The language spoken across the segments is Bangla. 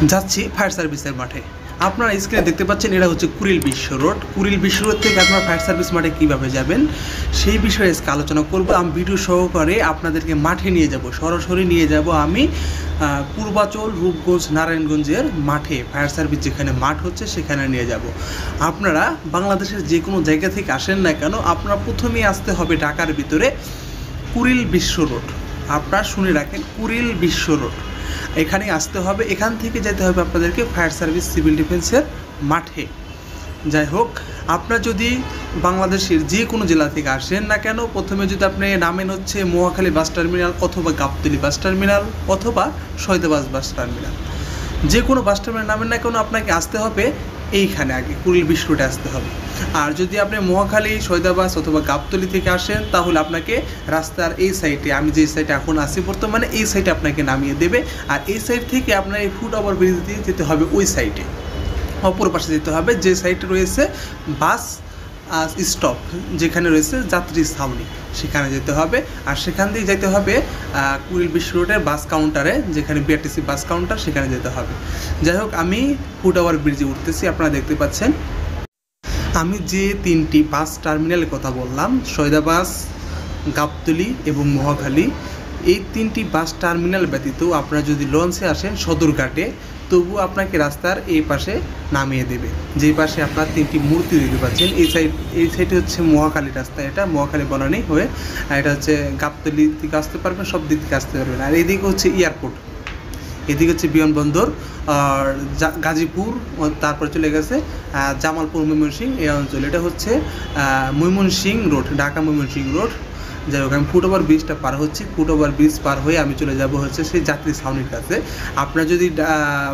যাচ্ছি ফায়ার সার্ভিসের মাঠে। আপনারা স্ক্রিনে দেখতে পাচ্ছেন এটা হচ্ছে কুড়িল বিশ্ব রোড। কুড়িল বিশ্ব রোড থেকে আপনারা ফায়ার সার্ভিস মাঠে কীভাবে যাবেন সেই বিষয়ে আজকে আলোচনা করব। আমি ভিডিও সহকারে আপনাদেরকে মাঠে নিয়ে যাব, সরাসরি নিয়ে যাব আমি পূর্বাচল, রূপগঞ্জ, নারায়ণগঞ্জের মাঠে। ফায়ার সার্ভিস যেখানে মাঠ হচ্ছে সেখানে নিয়ে যাব। আপনারা বাংলাদেশের যে কোনো জায়গা থেকে আসেন না কেন, আপনারা প্রথমেই আসতে হবে ঢাকার ভিতরে কুড়িল বিশ্ব রোড। আপনারা শুনে রাখেন, কুড়িল বিশ্ব রোড এখানে আসতে হবে। এখান থেকে যেতে হবে আপনাদেরকে ফায়ার সার্ভিস সিভিল ডিফেন্সের মাঠে। যাই হোক, আপনারা যদি বাংলাদেশের যে কোনো জেলা থেকে আসেন না কেন, প্রথমে যদি আপনি নামেন হচ্ছে মহাখালী বাস টার্মিনাল অথবা গাবতলী বাস টার্মিনাল অথবা সৈয়দাবাদ বাস টার্মিনাল, যে কোনো বাস টার্মিনাল নামেন না কেন আপনাকে আসতে হবে এইখানে, আগে কুড়িল বিশ্ব রোডে আসতে হবে। আর যদি আপনি মহাখালী, সৈয়দাবাদ অথবা গাবতলী থেকে আসেন তাহলে আপনাকে রাস্তার এই সাইডে, আমি যে সাইডে এখন আসি বর্তমানে, এই সাইডে আপনাকে নামিয়ে দেবে। আর এই সাইড থেকে আপনার এই ফুট ওভার ব্রিজ দিয়ে যেতে হবে ওই সাইডে, অপর পাশে যেতে হবে যে সাইডে রয়েছে বাস স্টপ, যেখানে রয়েছে যাত্রী ছাউনি, সেখানে যেতে হবে। আর সেখান দিয়ে যেতে হবে কুড়িল বিশ্ব রোডের বাস কাউন্টারে, যেখানে বিআরটিসি বাস কাউন্টার, সেখানে যেতে হবে। যাই হোক, আমি ফুট ওভার ব্রিজে উঠতেছি। আপনারা দেখতে পাচ্ছেন আমি যে তিনটি বাস টার্মিনালের কথা বললাম, সৈয়দাবাদ, গাবতলী এবং মহাখালী, এই তিনটি বাস টার্মিনাল ব্যতীত আপনারা যদি লঞ্চে আসেন সদরঘাটে, তবু আপনাকে রাস্তার এই পাশে নামিয়ে দেবে। যে পাশে আপনার তিনটি মূর্তি দেখতে পাচ্ছেন, এই সাইডে হচ্ছে মহাখালী রাস্তা, এটা মহাখালী বনানী হয়ে, এটা হচ্ছে গাবতলী থেকে আসতে পারবেন, সব দিক থেকে আসতে পারবেন। আর এদিকে হচ্ছে এয়ারপোর্ট, এদিকে হচ্ছে বিমানবন্দর, আর গাজীপুর, তারপর চলে গেছে জামালপুর, ময়মনসিংহ এই অঞ্চল। এটা হচ্ছে ময়মনসিংহ রোড, ঢাকা ময়মনসিংহ রোড। যাই হোক, আমি ফুট ওভার ব্রিজটা পার হচ্ছি। ফুট ওভার ব্রিজ পার হয়ে আমি চলে যাব হচ্ছে সেই যাত্রী ছাউনির কাছে। আপনারা যদি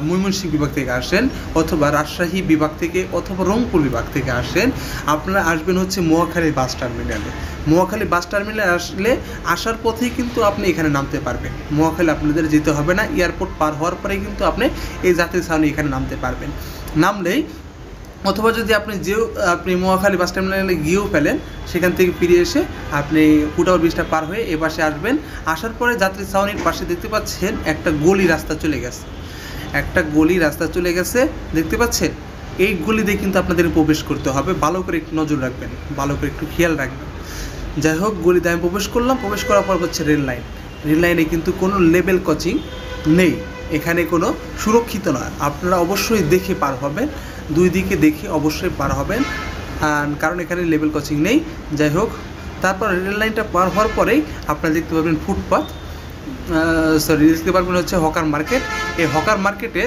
ময়মনসিংহ বিভাগ থেকে আসেন অথবা রাজশাহী বিভাগ থেকে অথবা রংপুর বিভাগ থেকে আসেন, আপনারা আসবেন হচ্ছে মহাখালী বাস টার্মিনালে। মহাখালী বাস টার্মিনালে আসার পথেই কিন্তু আপনি এখানে নামতে পারবেন। মহাখালী আপনাদের যেতে হবে না, এয়ারপোর্ট পার হওয়ার পরেই কিন্তু আপনি এই যাত্রী ছাউনি এখানে নামতে পারবেন। নামলেই, অথবা যদি আপনি মহাখালী বাস টার্মিনালে গিয়েও ফেলেন, সেখান থেকে ফিরে এসে আপনি ফুট ওভার ব্রিজটা পার হয়ে এ পাশে আসবেন। আসার পরে যাত্রী ছাউনির পাশে দেখতে পাচ্ছেন একটা গলি রাস্তা চলে গেছে, দেখতে পাচ্ছেন। এই গলি দিয়ে কিন্তু আপনাদের প্রবেশ করতে হবে। ভালো করে একটু নজর রাখবেন, ভালো করে একটু খেয়াল রাখবেন। যাই হোক, গলিতে আমি প্রবেশ করলাম। প্রবেশ করার পর হচ্ছে রেল লাইনে কিন্তু কোনো লেভেল ক্রসিং নেই, এখানে কোনো সুরক্ষিত নয়। আপনারা অবশ্যই দেখে পার হবেন, দুই দিকে দেখে অবশ্যই পার হবেন, কারণ এখানে লেভেল ক্রসিং নেই। যাই হোক, তারপর রেল লাইনটা পার হওয়ার পরেই আপনারা দেখতে পাবেন ফুটপাথ, দেখতে পারবেন হচ্ছে হকার মার্কেট। এই হকার মার্কেটে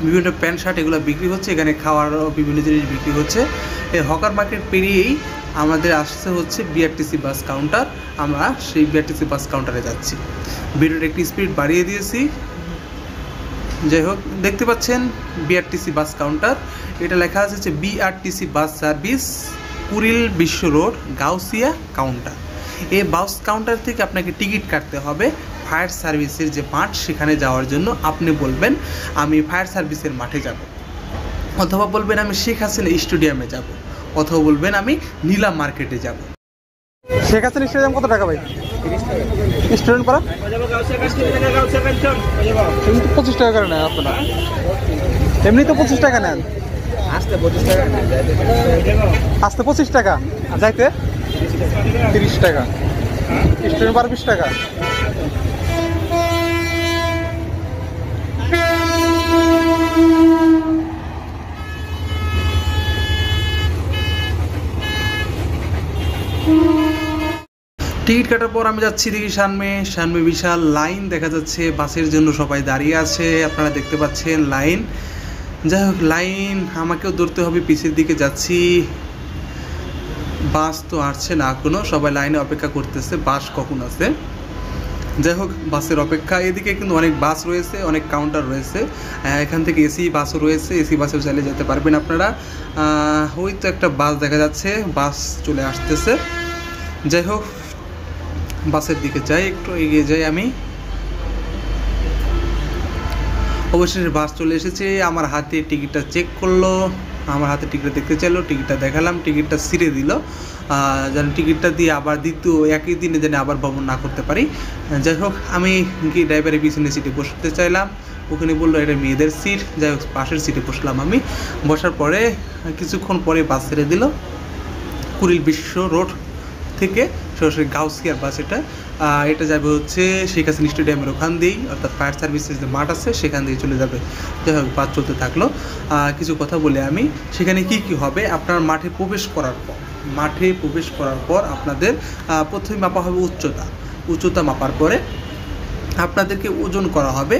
বিভিন্ন প্যান্ট শার্ট এগুলো বিক্রি হচ্ছে, এখানে খাওয়ারও বিভিন্ন জিনিস বিক্রি হচ্ছে। এই হকার মার্কেট পেরিয়েই আমাদের আসছে হচ্ছে বিআরটিসি বাস কাউন্টার। আমরা সেই বিআরটিসি বাস কাউন্টারে যাচ্ছি। ভিডিওটা একটি স্পিড বাড়িয়ে দিয়েছি। যাই হোক, দেখতে পাচ্ছেন বিআরটিসি বাস কাউন্টার, এটা লেখা আছে যে বিআরটিসি বাস সার্ভিস কুড়িল বিশ্ব রোড গাউসিয়া কাউন্টার। এই বাস কাউন্টার থেকে আপনাকে টিকিট কাটতে হবে ফায়ার সার্ভিসের যে মাঠ সেখানে যাওয়ার জন্য। আপনি বলবেন আমি ফায়ার সার্ভিসের মাঠে যাব, অথবা বলবেন আমি শেখ হাসিনা স্টেডিয়ামে যাব, অথবা বলবেন আমি নীলা মার্কেটে যাব। শেখ হাসিনা স্টেডিয়াম কত টাকা ভাই? স্টুডেন্ট পারা 25 টাকা করে নেন আপনারা, এমনি তো 25 টাকা নেন। আসতে 25 টাকা, যাইতে 30 টাকা, স্টুডেন্ট পারা 20 টাকা। টিকিট কাটার পর আমি যাচ্ছি দেখি সামনে বিশাল লাইন দেখা যাচ্ছে, বাসের জন্য সবাই দাঁড়িয়ে আছে, আপনারা দেখতে পাচ্ছেন লাইন। যাই হোক, লাইন আমাকেও ধরতে হবে, পিছের দিকে যাচ্ছি। বাস তো আসছে না এখনো, সবাই লাইনে অপেক্ষা করতেছে বাস কখন আসে। যাই হোক, বাসের অপেক্ষা। এদিকে কিন্তু অনেক বাস রয়েছে, অনেক কাউন্টার রয়েছে। এখান থেকে এসি বাসও রয়েছে, এসি বাসেও চালিয়ে যেতে পারবেন আপনারা। ওই তো একটা বাস দেখা যাচ্ছে, বাস চলে আসতেছে। যাই হোক, বাসের দিকে যাই, একটু এগিয়ে যাই আমি। অবশেষে বাস চলে এসেছে, আমার হাতে টিকিটটা চেক করলো। আমার হাতে টিকিটটা দেখতে চাইলো, টিকিটটা দেখালাম, টিকিটটা ছিঁড়ে দিল, যেন টিকিটটা দিয়ে আবার দ্বিতীয় একই দিনে যেন আবার ভ্রমণ না করতে পারি। যাই হোক, আমি কি ড্রাইভারের পিছনে সিটে বসতে চাইলাম, ওখানে বললো এটা মেয়েদের সিট। যাই হোক, পাশের সিটে বসলাম আমি। বসার পরে কিছুক্ষণ পরে বাস ছেড়ে দিল কুড়িল বিশ্ব রোড থেকে সরাসরি গাউসিয়ার বাস। এটা যাবে হচ্ছে শেখ হাসিনা স্টেডিয়ামের ওখান দিয়েই, অর্থাৎ ফায়ার সার্ভিসের যে মাঠ আছে সেখান দিয়ে চলে যাবে। যাই হোক, বাস চলতে থাকলো। কিছু কথা বলে আমি, সেখানে কি কি হবে আপনার মাঠে প্রবেশ করার পর আপনাদের প্রথমে মাপা হবে উচ্চতা মাপার পরে আপনাদেরকে ওজন করা হবে।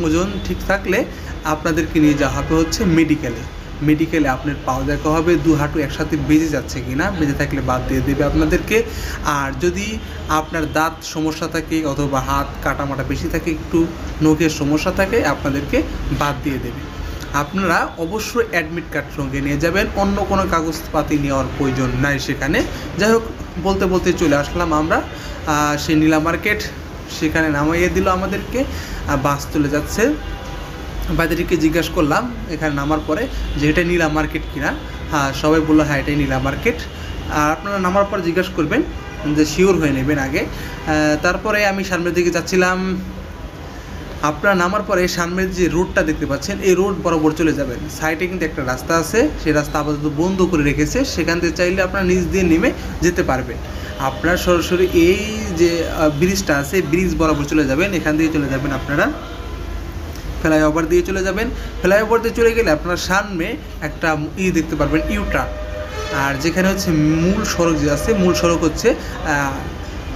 ওজন ঠিক থাকলে আপনাদেরকে নিয়ে যাওয়া হবে হচ্ছে মেডিকেলে আপনার পাও দেখা হবে 2 হাঁটু একসাথে বেজে যাচ্ছে কি না, বেজে থাকলে বাদ দিয়ে দেবে আপনাদেরকে। আর যদি আপনার দাঁত সমস্যা থাকে অথবা হাত কাটামাটা বেশি থাকে, একটু নখের সমস্যা থাকে, আপনাদেরকে বাদ দিয়ে দেবে। আপনারা অবশ্যই অ্যাডমিট কার্ড সঙ্গে নিয়ে যাবেন, অন্য কোনো কাগজপাতি নেওয়ার প্রয়োজন নাই সেখানে। যাই হোক, বলতে চলে আসলাম আমরা সেই নীলা মার্কেট, সেখানে নামাইয়ে দিল আমাদেরকে। বাস চলে যাচ্ছে। বাইদেরকে জিজ্ঞাসা করলাম এখানে নামার পরে যে এটা নীলা মার্কেট কিনা। সবাই বললো হ্যাঁ এটাই নীলা মার্কেট। আর আপনারা নামার পর জিজ্ঞাসা করবেন যে শিওর হয়ে নেবেন আগে। তারপরে আমি সামনের দিকে যাচ্ছিলাম। আপনারা নামার পরে সামনের যে রোডটা দেখতে পাচ্ছেন, এই রোড বরাবর চলে যাবেন। সাইডে কিন্তু একটা রাস্তা আছে, সেই রাস্তা আপাতত বন্ধ করে রেখেছে, সেখান থেকে চাইলে আপনারা নিচ দিয়ে নেমে যেতে পারবেন। আপনারা সরাসরি এই যে ব্রিজটা আছে, ব্রিজ বরাবর চলে যাবেন, এখান দিয়ে চলে যাবেন আপনারা ফ্লাইওভার দিয়ে চলে যাবেন। ফ্লাইওভার দিয়ে চলে গেলে আপনারা সামনে একটা দেখতে পারবেন ইউটার্ন। আর যেখানে হচ্ছে মূল সড়ক যে আছে, মূল সড়ক হচ্ছে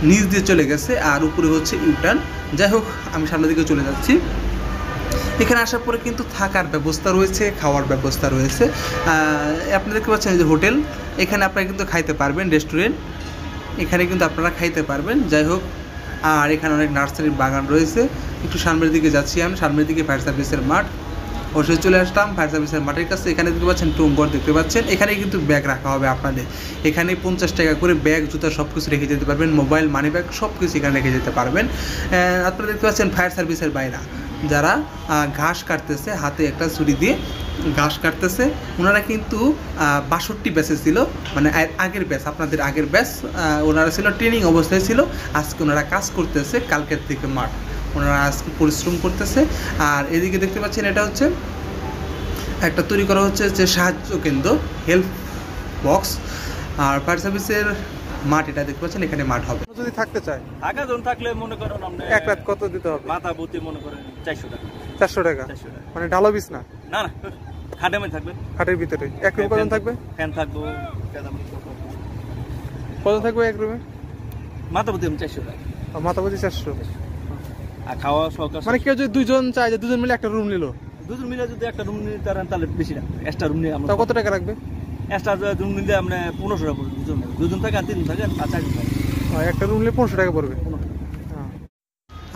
নিচ দিয়ে চলে গেছে, আর উপরে হচ্ছে ইউটার্ন। যাই হোক, আমি সামনের দিকে চলে যাচ্ছি। এখানে আসার পরে কিন্তু থাকার ব্যবস্থা রয়েছে, খাওয়ার ব্যবস্থা রয়েছে। আপনি দেখতে পাচ্ছেন যে হোটেল, এখানে আপনারা কিন্তু খাইতে পারবেন, রেস্টুরেন্ট, এখানে কিন্তু আপনারা খাইতে পারবেন। যাই হোক, আর এখানে অনেক নার্সারির বাগান রয়েছে। একটু সামনের দিকে যাচ্ছি আমি, সামনের দিকে ফায়ার সার্ভিসের মাঠ। অবশ্যই চলে আসলাম ফায়ার সার্ভিসের মাঠের কাছে। এখানে দেখতে পাচ্ছেন টুমঘর দেখতে পাচ্ছেন, এখানে কিন্তু ব্যাগ রাখা হবে আপনাদের। এখানে 50 টাকা করে ব্যাগ, জুতা সব কিছু রেখে যেতে পারবেন, মোবাইল, মানি ব্যাগ সব কিছু এখানে রেখে যেতে পারবেন। আপনারা দেখতে পাচ্ছেন ফায়ার সার্ভিসের বাইরা যারা ঘাস কাটতেছে, হাতে একটা ছুরি দিয়ে ঘাস কাটতেছে। ওনারা কিন্তু 62 ব্যাচে ছিল, মানে আগের ব্যাচ, আপনাদের আগের ব্যাচ। ওনারা ছিল ট্রেনিং অবস্থায় ছিল, আজকে ওনারা কাজ করতেছে কালকের থেকে মাঠ, ওনারা আজকে পরিশ্রম করতেছে। আর এদিকে দেখতে পাচ্ছেন এটা হচ্ছে একটা তৈরি করা হচ্ছে যে সাহায্য কেন্দ্র, হেল্প বক্স। আর ফায়ার সার্ভিসের মাঠ এটা দেখতে পাচ্ছেন, এখানে মাঠ হবে। যদি থাকতে চায়, থাকা জন থাকলে মনে করেন আপনি এক রাত কত দিতে হবে? মাথা বুতি মনে করেন 400 টাকা। 400 টাকা? মানে ঢালো বিছ না? না না, খাটে মধ্যে থাকবে, খাটের ভিতরে। এক রুমে কজন থাকবে? ফ্যান থাকবো, কজন থাকবে এক রুমে? মাথা বুতি 400 টাকা। মাথা বুঝি 400। আর খাওয়া সরকার, মানে কেউ যদি 2 জন চায় যে 2 জন মিলে একটা রুম নিল, 2 জন মিলে যদি একটা রুম নিতে পারেন তাহলে বেশি না। এক্সট্রা রুম নিয়ে আমরা কত টাকা রাখবে? এক্সট্রা রুম নিলে আমরা 1500 টাকা পড়বে দুজন। 2 জন থাকে আর 3 জন থাকে আর 4 জন থাকে। একটা রুম নিলে 1500 টাকা পড়বে।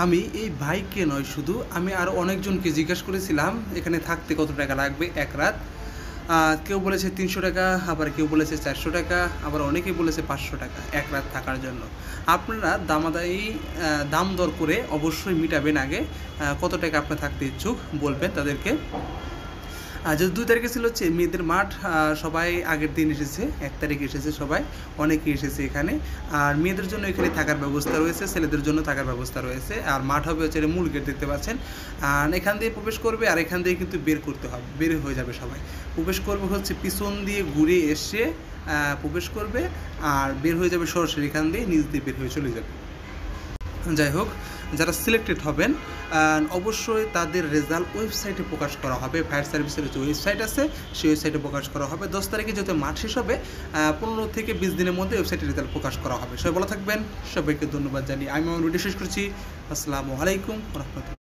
আমি এই ভাইকে নয়, শুধু আমি আরও অনেকজনকে জিজ্ঞাসা করেছিলাম এখানে থাকতে কত টাকা লাগবে এক রাত। কেউ বলেছে 300 টাকা, আবার কেউ বলেছে 400 টাকা, আবার অনেকে বলেছে 500 টাকা এক রাত থাকার জন্য। আপনারা দাম দর করে অবশ্যই মিটাবেন আগে, কত টাকা আপনার থাকতে ইচ্ছুক বলবেন তাদেরকে। যে 2 তারিখে ছিল হচ্ছে মেয়েদের মাঠ, সবাই আগের দিন এসেছে, 1 তারিখে এসেছে সবাই, অনেকেই এসেছে এখানে। আর মেয়েদের জন্য এখানে থাকার ব্যবস্থা রয়েছে, ছেলেদের জন্য থাকার ব্যবস্থা রয়েছে। আর মাঠ হবে হচ্ছে মূল গেট দেখতে পাচ্ছেন, আর এখান দিয়ে প্রবেশ করবে, আর এখান দিয়ে কিন্তু বের হয়ে যাবে সবাই। প্রবেশ করবে হচ্ছে পিছন দিয়ে ঘুরে এসে প্রবেশ করবে, আর বের হয়ে যাবে সরাসরি এখান দিয়ে, নিচ দিয়ে বের হয়ে চলে যাবে। যাই হোক, যারা সিলেক্টেড হবেন অবশ্যই তাদের রেজাল্ট ওয়েবসাইটে প্রকাশ করা হবে। ফায়ার সার্ভিসের যে ওয়েবসাইট আছে সেই ওয়েবসাইটে প্রকাশ করা হবে। 10 তারিখে যেহেতু মাঠ শেষ হবে, 15 থেকে 20 দিনের মধ্যে ওয়েবসাইটে রেজাল্ট প্রকাশ করা হবে। সবাই ভালো থাকবেন, সবাইকে ধন্যবাদ জানিয়ে আমি আমার ভিডিও শেষ করছি। আসসালামু আলাইকুম ওয়া রাহমাতুল্লাহ।